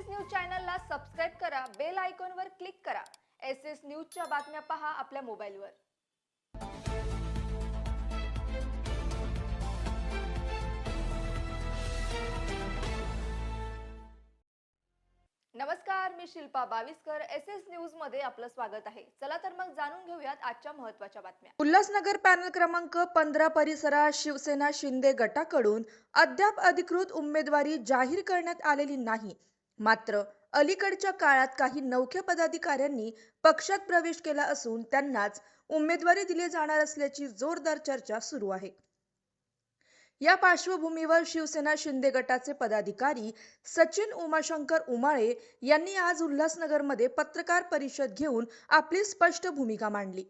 S news चॅनलला subscribe करा, bell आयकॉनवर क्लिक करा। एस न्यूजच्या बातम्या पहा आपल्या मोबाईलवर। नमस्कार, मी शिल्पा बाविस्कर। एस न्यूज मध्ये आपलं स्वागत आहे। चला तर मग जाणून घेऊयात आजच्या महत्त्वाच्या बातम्या। उल्हासनगर पॅनल क्रमांक 15 परिसरात शिवसेना शिंदे गटाकडून अद्याप अधिकृत उमेदवारी जाहीर करण्यात आलेली नाही। मात्र अलीकडच्या काळात काही नवख्या पदाधिकाऱ्यांनी पक्षात प्रवेश केला असून त्यांनाच उमेदवारी दिली जाणार असल्याची जोरदार चर्चा सुरू आहे। या पार्श्वभूमीवर शिवसेना शिंदे गटाचे पदाधिकारी सचिन उमाशंकर उमाळे यांनी आज उल्हासनगरमध्ये पत्रकार परिषद घेऊन आपली स्पष्ट भूमिका मांडली।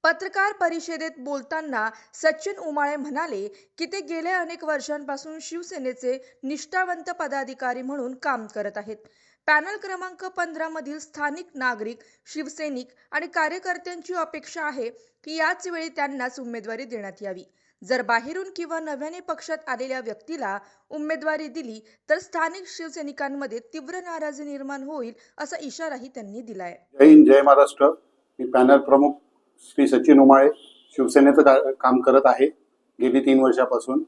पत्रकार परिषदेत बोलताना सचिन उमाळे म्हणाले की ते गेल्या अनेक वर्षांपासून शिवसेनेचे निष्ठावंत पदाधिकारी म्हणून काम करत आहेत। पॅनल क्रमांक 15 मधील स्थानिक नागरिक, शिवसैनिक आणि कार्यकर्त्यांची अपेक्षा आहे की याच वेळी त्यांनाच उमेदवारी देण्यात यावी। जर बाहेरून किंवा नव्याने पक्षात आलेल्या व्यक्तीला उमेदवारी दिली तर स्थानिक शिवसैनिकांमध्ये तीव्र नाराजी निर्माण होईल असा इशाराही त्यांनी दिलाय। जय हिंद, जय महाराष्ट्र। मी पॅनल प्रमुख श्री सचिन उमाळे शिवसेनेचं काम करत आहे गेली 3 वर्षापासून।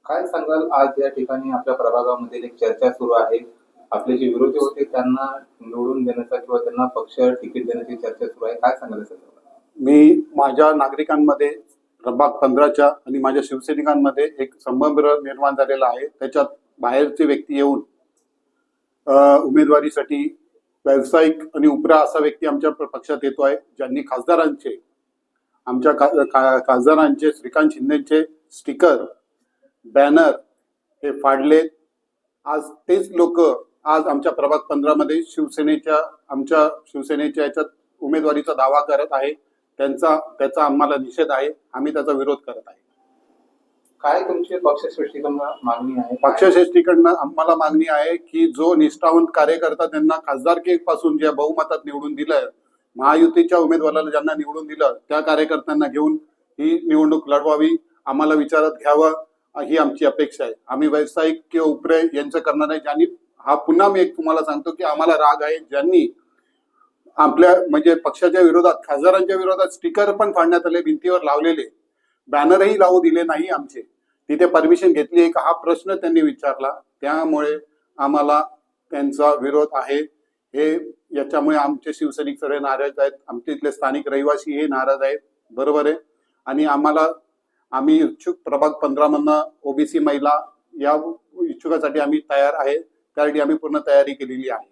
काय सांगाल, आज या ठिकाणी आपल्या प्रभागामध्ये एक चर्चा सुरू आहे। आपले जे विरोधी होते त्यांना निवडून देण्याचा किंवा त्यांना पक्ष तिकीट देण्याची चर्चा सुरू आहे, काय सांगाल सर? मी माझ्या नागरिकांमध्ये प्रभाग 15च्या आणि माझ्या शिवसैनिकांमध्ये एक संभ्रम निर्माण झालेला आहे। त्याच्यात बाहेरचे व्यक्ती येऊन उमेदवारीसाठी व्यावसायिक आणि उपरा असा व्यक्ती आमच्या पक्षात येतोय, ज्यांनी खासदारांचे श्रीकांत शिंदेचे स्टिकर, बॅनर हे फाडलेत। आज तेच लोक आज आमच्या प्रभाग 15 मध्ये आमच्या शिवसेनेच्या याच्यात उमेदवारीचा दावा करत आहे। त्याचा आम्हाला निषेध आहे, आम्ही त्याचा विरोध करत आहे। काय तुमची पक्षश्रेष्ठीकडून मागणी आहे? पक्षश्रेष्ठीकडून आम्हाला मागणी आहे की जो निष्ठावंत कार्यकर्ता त्यांना खासदारकीपासून ज्या बहुमतात निवडून दिलं, महायुतीच्या उमेदवाराला ज्यांना निवडून दिलं त्या कार्यकर्त्यांना घेऊन ही निवडणूक लढवावी, आम्हाला विचारात घ्यावं ही आमची अपेक्षा आहे। आम्ही व्यावसायिक किंवा उपरे यांचं करणार नाही। ज्यांनी पुन्हा मी एक तुम्हाला सांगतो की आम्हाला राग आहे ज्यांनी आपल्या म्हणजे पक्षाच्या विरोधात, खासदारांच्या विरोधात स्टिकर पण फाडण्यात आले, भिंतीवर लावलेले बॅनरही लावू दिले नाही। आमचे तिथे परमिशन घेतली आहे का हा प्रश्न त्यांनी विचारला, त्यामुळे आम्हाला त्यांचा विरोध आहे। याच्यामुळे आमचे शिवसैनिक सगळे नाराज आहेत, आमचे इथले स्थानिक रहिवासी हे नाराज आहेत, बरोबर आहे। आणि आम्ही इच्छुक प्रभाग 15 मधनं ओबीसी महिला या इच्छुकासाठी आम्ही तयार आहे, त्यासाठी आम्ही पूर्ण तयारी केलेली आहे।